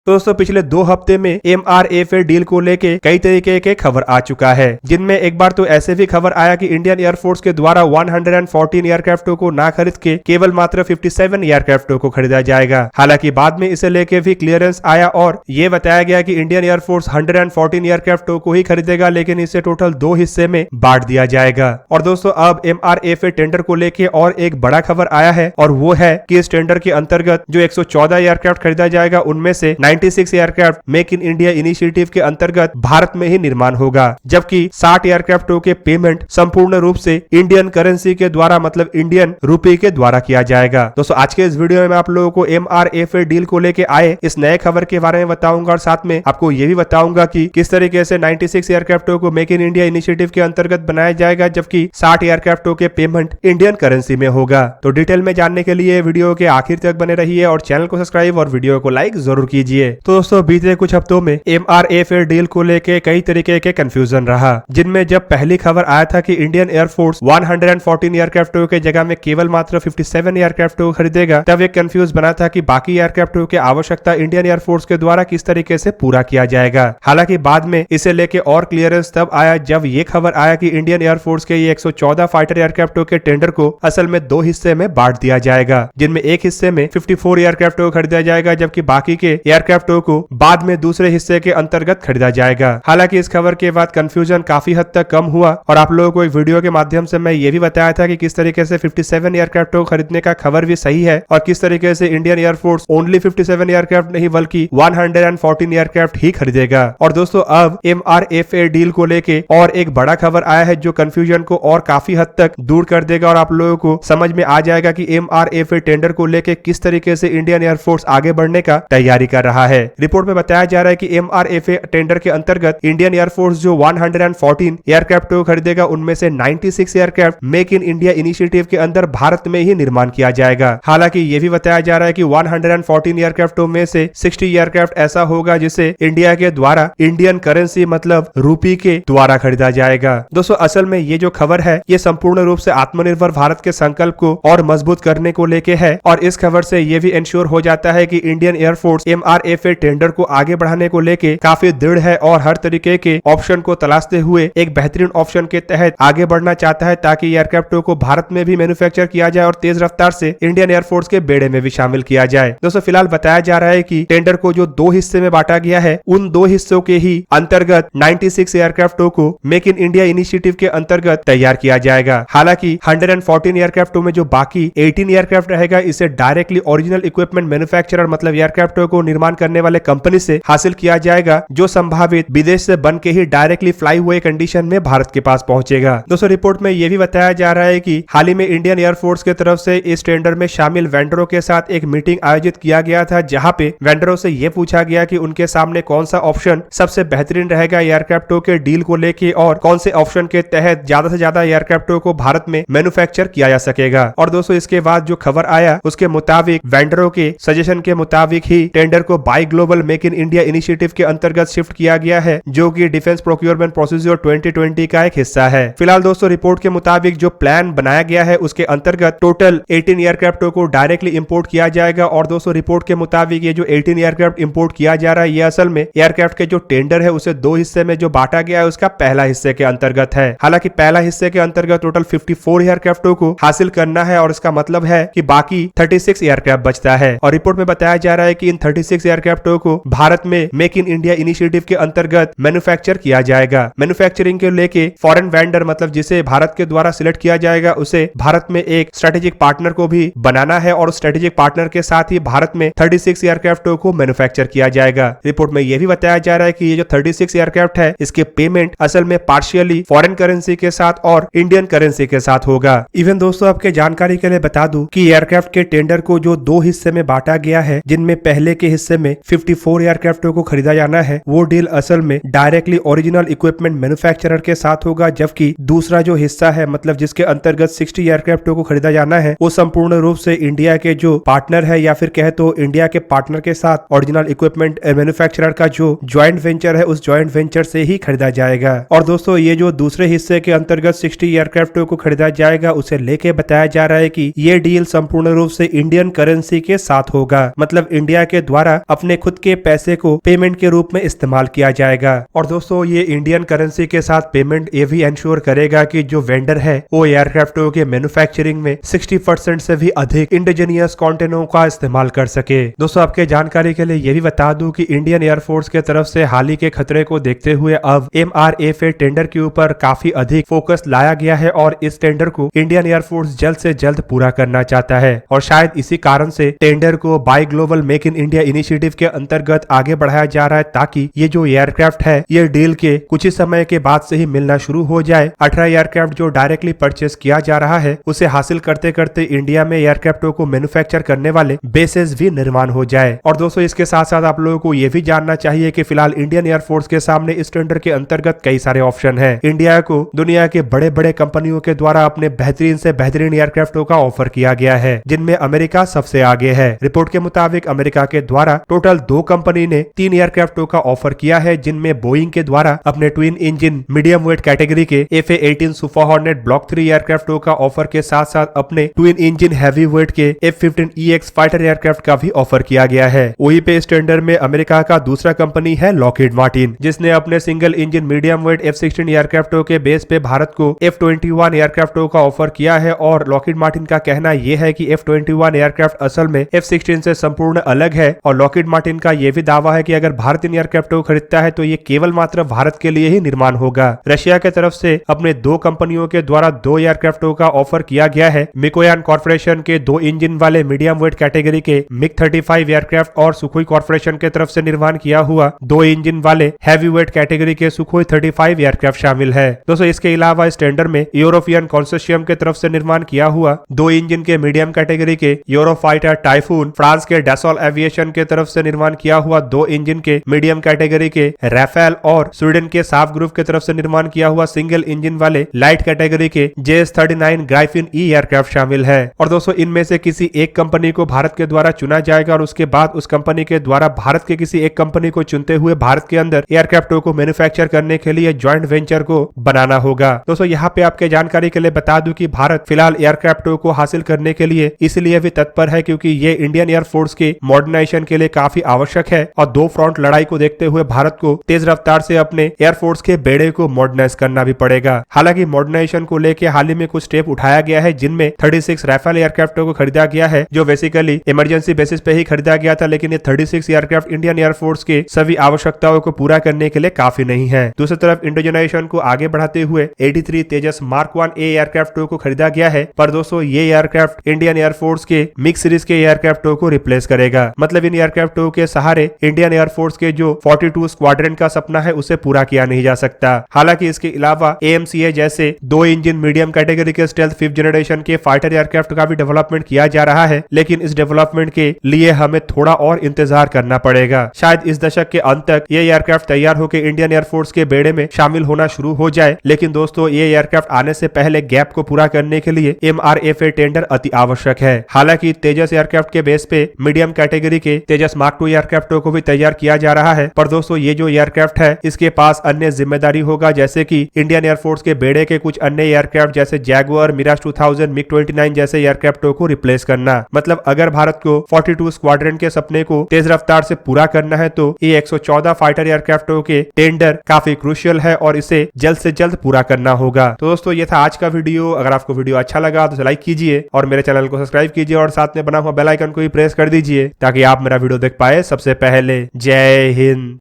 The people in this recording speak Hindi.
तो दोस्तों पिछले 2 हफ्ते में MRFA डील को लेके कई तरीके के खबर आ चुका है, जिनमें एक बार तो ऐसे भी खबर आया कि इंडियन एयरफोर्स के द्वारा 114 एयरक्राफ्टों को ना खरीद के केवल मात्र 57 एयरक्राफ्टों को खरीदा जाएगा। हालांकि बाद में इसे लेके भी क्लियरेंस आया और ये बताया गया कि इंडियन एयरफोर्स 114 एयरक्राफ्टों को ही खरीदेगा, लेकिन इसे टोटल 2 हिस्से में बांट दिया जाएगा। और दोस्तों अब MRFA टेंडर को लेके और एक बड़ा खबर आया है, और वो है कि इस टेंडर के अंतर्गत जो 114 एयरक्राफ्ट खरीदा जाएगा उनमें से 96 aircraft make in India initiative के अंतर्गत भारत में ही निर्माण होगा, जबकि 60 एयरक्राफ्टों के पेमेंट संपूर्ण रूप से इंडियन करेंसी के द्वारा मतलब इंडियन रुपए के द्वारा किया जाएगा। दोस्तों आज के इस वीडियो में मैं आप लोगों को MRFA डील को लेके आए इस नए खबर के बारे में बताऊंगा, और साथ में आपको ये भी बताऊंगा कि किस तरीके से 96 एयरक्राफ्टों को मेक इन इंडिया इनिशिएटिव के अंतर्गत बनाया जाएगा, जबकि 60 एयरक्राफ्टों के पेमेंट इंडियन करेंसी में होगा। तो डिटेल में जानने के लिए वीडियो के आखिर तक बने रहिए और चैनल को सब्सक्राइब और वीडियो को लाइक जरूर कीजिए। तो दोस्तों बीते कुछ हफ्तों में MRFA डील को लेके कई तरीके के कंफ्यूजन रहा, जिनमें जब पहली खबर आया था कि इंडियन एयरफोर्स 114 एयरक्राफ्टों के जगह में केवल मात्र 57 एयरक्राफ्टों को खरीदेगा, तब एक कंफ्यूज बना था कि बाकी एयरक्राफ्टों की आवश्यकता इंडियन एयरफोर्स के द्वारा किस तरीके से पूरा किया जाएगा। हालांकि बाद में इसे लेके और क्लियरेंस तब आया जब ये खबर आया कि इंडियन एयरफोर्स के ये 114 फाइटर एयरक्राफ्टों के टेंडर को असल में 2 हिस्से में बांट दिया जाएगा, जिनमें एक हिस्से में 54 एयरक्राफ्टों को खरीदा जाएगा, जबकि बाकी के एयरक्राफ्टों को बाद में दूसरे हिस्से के अंतर्गत खरीदा जाएगा। हालांकि इस खबर के बाद कंफ्यूजन काफी हद तक कम हुआ, और आप लोगों को एक वीडियो के माध्यम से मैं ये भी बताया था कि किस तरीके से 57 एयरक्राफ्ट को खरीदने का खबर भी सही है, और किस तरीके से इंडियन एयरफोर्स ओनली 57 एयरक्राफ्ट नहीं बल्कि 114 एयरक्राफ्ट ही खरीदेगा। और दोस्तों अब MRFA डील को लेके और एक बड़ा खबर आया है जो कंफ्यूजन को और काफी हद तक दूर कर देगा, और आप लोगों को समझ में आ जाएगा कि MRFA टेंडर को लेके किस तरीके से इंडियन एयरफोर्स आगे बढ़ने का तैयारी कर रहा है। रिपोर्ट में बताया जा रहा है कि MRFA टेंडर के अंतर्गत इंडियन एयरफोर्स जो 114 एयरक्राफ्ट को खरीदेगा उनमें से 96 aircraft make in India initiative के अंदर भारत में ही निर्माण किया जाएगा। हालांकि यह भी बताया जा रहा है कि 114 एयरक्राफ्टों में से 60 एयरक्राफ्ट ऐसा होगा जिसे इंडिया के द्वारा इंडियन करेंसी मतलब रूपी के द्वारा खरीदा जाएगा। दोस्तों असल में ये जो खबर है ये संपूर्ण रूप से आत्मनिर्भर भारत के संकल्प को और मजबूत करने को लेके है, और इस खबर से ये भी इंश्योर हो जाता है कि इंडियन एयरफोर्स MRFA टेंडर को आगे बढ़ाने को लेके काफी दृढ़ है और हर तरीके के ऑप्शन को तलाशते हुए एक बेहतरीन ऑप्शन के तहत आगे बढ़ना चाहता है, ताकि एयरक्राफ्टों को भारत में भी मैन्युफैक्चर किया जाए और तेज रफ्तार से इंडियन एयरफोर्स के बेड़े में भी शामिल किया जाए। दोस्तों फिलहाल बताया जा रहा है कि टेंडर को जो 2 हिस्से में बांटा गया है, उन 2 हिस्सों के ही अंतर्गत 96 एयरक्राफ्टों को मेक इन इंडिया इनिशिएटिव के अंतर्गत तैयार किया जाएगा। हालांकि 114 एयरक्राफ्टों में जो बाकी 18 एयरक्राफ्ट रहेगा इसे डायरेक्टली ओरिजिनल इक्विपमेंट मैन्युफैक्चरर मतलब एयरक्राफ्टों को निर्माण करने वाले कंपनी से हासिल किया जाएगा, जो संभावित विदेश से बन के ही डायरेक्टली फ्लाई हुए कंडीशन में भारत के पास पहुंचेगा। दोस्तों रिपोर्ट में यह भी बताया जा रहा है कि हाल ही में इंडियन एयरफोर्स की तरफ से इस टेंडर में शामिल वेंडरों के साथ एक मीटिंग आयोजित किया गया था, जहां पे वेंडरों से यह पूछा गया कि उनके सामने कौन सा ऑप्शन सबसे बेहतरीन रहेगा एयरक्राफ्टों के डील को लेके, और कौन से ऑप्शन के तहत ज्यादा से ज्यादा एयरक्राफ्टों को भारत में मैन्युफैक्चर किया जा सकेगा। और दोस्तों इसके बाद जो खबर आया उसके मुताबिक वेंडरों के सजेशन के मुताबिक ही टेंडर को by global make in India initiative के अंतर्गत शिफ्ट किया गया है, जो कि डिफेंस प्रोक्योरमेंट प्रोसीजर 2020 का एक हिस्सा है। फिलहाल दोस्तों रिपोर्ट के मुताबिक जो प्लान बनाया गया है उसके अंतर्गत टोटल 18 एयरक्राफ्टों को डायरेक्टली इंपोर्ट किया जाएगा, और दोस्तों रिपोर्ट के मुताबिक ये जो 18 एयरक्राफ्ट इंपोर्ट किया जा रहा है ये असल में एयरक्राफ्ट के जो टेंडर है उसे 2 हिस्से में जो बांटा गया है उसका पहला हिस्से के अंतर्गत है। हालांकि पहला हिस्से के अंतर्गत टोटल 54 एयरक्राफ्टों को हासिल करना है, और इसका मतलब है कि बाकी 36 एयरक्राफ्ट बचता है। और रिपोर्ट में बताया जा रहा है कि इन 36 एयरक्राफ्टों को भारत में मेक इन इंडिया इनिशिएटिव के अंतर्गत मैन्युफैक्चर किया जाएगा। मैन्युफैक्चरिंग के लेके फॉरेन वेंडर मतलब जिसे भारत के द्वारा सिलेक्ट किया जाएगा उसे भारत में एक स्ट्रेटेजिक पार्टनर को भी बनाना है, और स्ट्रेटेजिक पार्टनर के साथ ही भारत में 36 एयरक्राफ्टों को मैन्युफैक्चर किया जाएगा। रिपोर्ट में यह भी बताया जा रहा है कि ये जो 36 एयरक्राफ्ट है इसके पेमेंट असल में पार्शियली फॉरेन करेंसी के साथ और इंडियन करेंसी के साथ होगा। इवन दोस्तों आपके जानकारी के लिए बता दूं कि एयरक्राफ्ट के टेंडर को जो 2 हिस्से में बांटा गया है, जिनमें पहले के हिस्से में 54 एयरक्राफ्टों को खरीदा जाना है, वो डील असल में डायरेक्टली ओरिजिनल इक्विपमेंट मैन्युफैक्चरर के साथ होगा, जबकि दूसरा जो हिस्सा है मतलब जिसके अंतर्गत 60 एयरक्राफ्टों को खरीदा जाना है वो संपूर्ण रूप से इंडिया के जो पार्टनर है या फिर कहे तो इंडिया के पार्टनर के साथ ओरिजिनल इक्विपमेंट मैन्युफैक्चरर का जो ज्वाइंट वेंचर है उस ज्वाइंट वेंचर से ही खरीदा जाएगा। और दोस्तों ये जो दूसरे हिस्से के अंतर्गत 60 एयरक्राफ्टों को खरीदा जाएगा उसे लेके बताया जा रहा है कि ये डील संपूर्ण रूप से इंडियन करेंसी के साथ होगा, मतलब इंडिया के द्वारा अपने खुद के पैसे को पेमेंट के रूप में इस्तेमाल किया जाएगा। और दोस्तों ये इंडियन करेंसी के साथ पेमेंट ये भी इंश्योर करेगा कि जो वेंडर है वो एयरक्राफ्टों के मैन्युफैक्चरिंग में 60% से भी अधिक इंडिजिनियस कंटेनरों का इस्तेमाल कर सके। दोस्तों आपके जानकारी के लिए ये भी बता दूं कि इंडियन एयरफोर्स के तरफ से हाल ही के खतरे को देखते हुए अब MRFA टेंडर के ऊपर काफी अधिक फोकस लाया गया है और इस टेंडर को इंडियन एयरफोर्स जल्द से जल्द पूरा करना चाहता है। और शायद इसी कारण से टेंडर को by global make in India initiative के अंतर्गत आगे बढ़ाया जा रहा है, ताकि ये जो एयरक्राफ्ट है ये डील के कुछ ही समय के बाद से ही मिलना शुरू हो जाए। 18 एयरक्राफ्ट जो डायरेक्टली परचेस किया जा रहा है उसे हासिल करते करते इंडिया में एयरक्राफ्टों को मैन्युफैक्चर करने वाले बेसेस भी निर्माण हो जाए। और दोस्तों इसके साथ साथ आप लोगों को यह भी जानना चाहिए कि फिलहाल इंडियन एयरफोर्स के सामने इस टेंडर के अंतर्गत कई सारे ऑप्शन हैं। इंडिया को दुनिया के बड़े बड़े कंपनियों के द्वारा अपने बेहतरीन से बेहतरीन एयरक्राफ्टों का ऑफर किया गया है, जिनमें अमेरिका सबसे आगे है। रिपोर्ट के मुताबिक अमेरिका के द्वारा टोटल 2 कंपनी ने 3 एयरक्राफ्टों का ऑफर किया है, जिनमें बोइंग के द्वारा अपने twin engine medium weight category के FA-18 सुपर हॉर्नेट ब्लॉक 3 एयरक्राफ्टों का ऑफर के साथ साथ अपने ट्विन इंजन हैवी वेट के F-15EX फाइटर एयरक्राफ्ट का भी ऑफर किया गया है। वहीं पे इस टेंडर में अमेरिका का दूसरा कंपनी है लॉकहीड मार्टिन, जिसने अपने single engine medium wait F-16 एयरक्राफ्टों के बेस पे भारत को F-21 एयरक्राफ्टों का ऑफर किया है। और लॉकहीड मार्टिन का कहना यह है कि F-21 एयरक्राफ्ट असल में F-16 से संपूर्ण अलग है। और लॉकहीड मार्टिन का यह भी दावा है कि अगर भारत इन एयरक्राफ्टों को खरीदता है तो ये केवल मात्र भारत के लिए ही निर्माण होगा। रशिया के तरफ से अपने 2 कंपनियों के द्वारा 2 एयरक्राफ्टों का ऑफर किया गया है। मिकोयान कॉर्पोरेशन के 2 इंजन वाले मीडियम वेट कैटेगरी के MiG-35 एयरक्राफ्ट और सुखोई कॉर्पोरेशन के तरफ से निर्माण किया हुआ 2 इंजन वाले हैवी वेट कैटेगरी के सुखोई 35 एयरक्राफ्ट शामिल है। दोस्तों इसके अलावा इस टेंडर में यूरोपियन कंसोर्शियम के तरफ से निर्माण किया हुआ 2 इंजन के मीडियम कैटेगरी के यूरोफाइटर टाइफून, फ्रांस के डैसॉल एविएशन के तरफ से निर्माण किया हुआ 2 इंजन के मीडियम कैटेगरी के राफेल और स्वीडन के साफ ग्रुप के तरफ से निर्माण किया हुआ सिंगल इंजन वाले लाइट कैटेगरी के JS-39 ग्राइफिन ई एयरक्राफ्ट शामिल है। और दोस्तों इनमें से किसी एक कंपनी को भारत के द्वारा चुना जाएगा और उसके बाद उस कंपनी के द्वारा भारत के किसी एक कंपनी को चुनते हुए भारत के अंदर एयरक्राफ्टों को मैन्युफैक्चर करने के लिए ज्वाइंट वेंचर को बनाना होगा। दोस्तों यहाँ पे आपके जानकारी के लिए बता दूं कि भारत फिलहाल एयरक्राफ्टों को हासिल करने के लिए इसलिए भी तत्पर है क्योंकि ये इंडियन एयरफोर्स के मॉडर्नाइजेशन के लिए काफी आवश्यक है। और 2 फ्रंट लड़ाई को देखते हुए भारत को तेज रफ्तार से अपने एयरफोर्स के बेड़े को मॉडर्नाइज करना भी पड़ेगा। हालांकि मॉडर्नाइजेशन को लेकर हाल ही में कुछ स्टेप उठाया गया है, जिनमें 36 राफेल एयरक्राफ्टों को खरीदा गया है, जो बेसिकली इमरजेंसी बेसिस पे ही खरीदा गया था। लेकिन ये 36 एयरक्राफ्ट इंडियन एयरफोर्स के सभी आवश्यकताओं को पूरा करने के लिए काफी नहीं है। दूसरी तरफ इंडिजिनाइजेशन को आगे बढ़ाते हुए 83 तेजस मार्क 1A एयरक्राफ्टों को खरीदा गया है। पर दोस्तों ये एयरक्राफ्ट इंडियन एयरफोर्स के मिक्स सीरीज के एयरक्राफ्टों को रिप्लेस करेगा। मतलब इन एयरक्राफ्टों के सहारे इंडियन एयरफोर्स के जो 42 स्क्वाड्रन का सपना है उसे पूरा किया नहीं जा सकता। हालांकि इसके अलावा AMCA जैसे 2 इंजन मीडियम कैटेगरी के स्टेल्थ 5th जनरेशन के फाइटर एयरक्राफ्ट का भी डेवलपमेंट किया जा रहा है, लेकिन इस डेवलपमेंट के लिए हमें थोड़ा और इंतजार करना पड़ेगा। शायद इस दशक के अंत तक ये एयरक्राफ्ट तैयार होकर इंडियन एयरफोर्स के बेड़े में शामिल होना शुरू हो जाए। लेकिन दोस्तों ये एयरक्राफ्ट आने से पहले गैप को पूरा करने के लिए MRFA टेंडर अति आवश्यक है। हालांकि तेजस एयरक्राफ्ट के बेस पे मीडियम कैटेगरी के तेजस मार्क 2 एयरक्राफ्टों को भी तैयार किया जा रहा है। पर दोस्तों ये जो एयरक्राफ्ट है इसके पास अन्य जिम्मेदारी होगा, जैसे कि इंडियन एयरफोर्स के बेड़े के कुछ अन्य एयरक्राफ्ट जैसे जैगुआर, मिराज 2000, MiG-29 जैसे एयरक्राफ्टों को रिप्लेस करना। मतलब अगर भारत को 42 स्क्वाड्रन के सपने को तेज रफ्तार से पूरा करना है तो ये 114 फाइटर एयरक्राफ्टों के टेंडर काफी क्रूशियल है और इसे जल्द से जल्द पूरा करना होगा। तो दोस्तों ये था आज का वीडियो। अगर आपको वीडियो अच्छा लगा तो लाइक कीजिए और मेरे चैनल को सब्सक्राइब कीजिए और साथ में बना हुआ बेल आइकन को भी प्रेस कर दीजिए ताकि आप मेरा वीडियो देख पाए सबसे पहले। जय हिंद।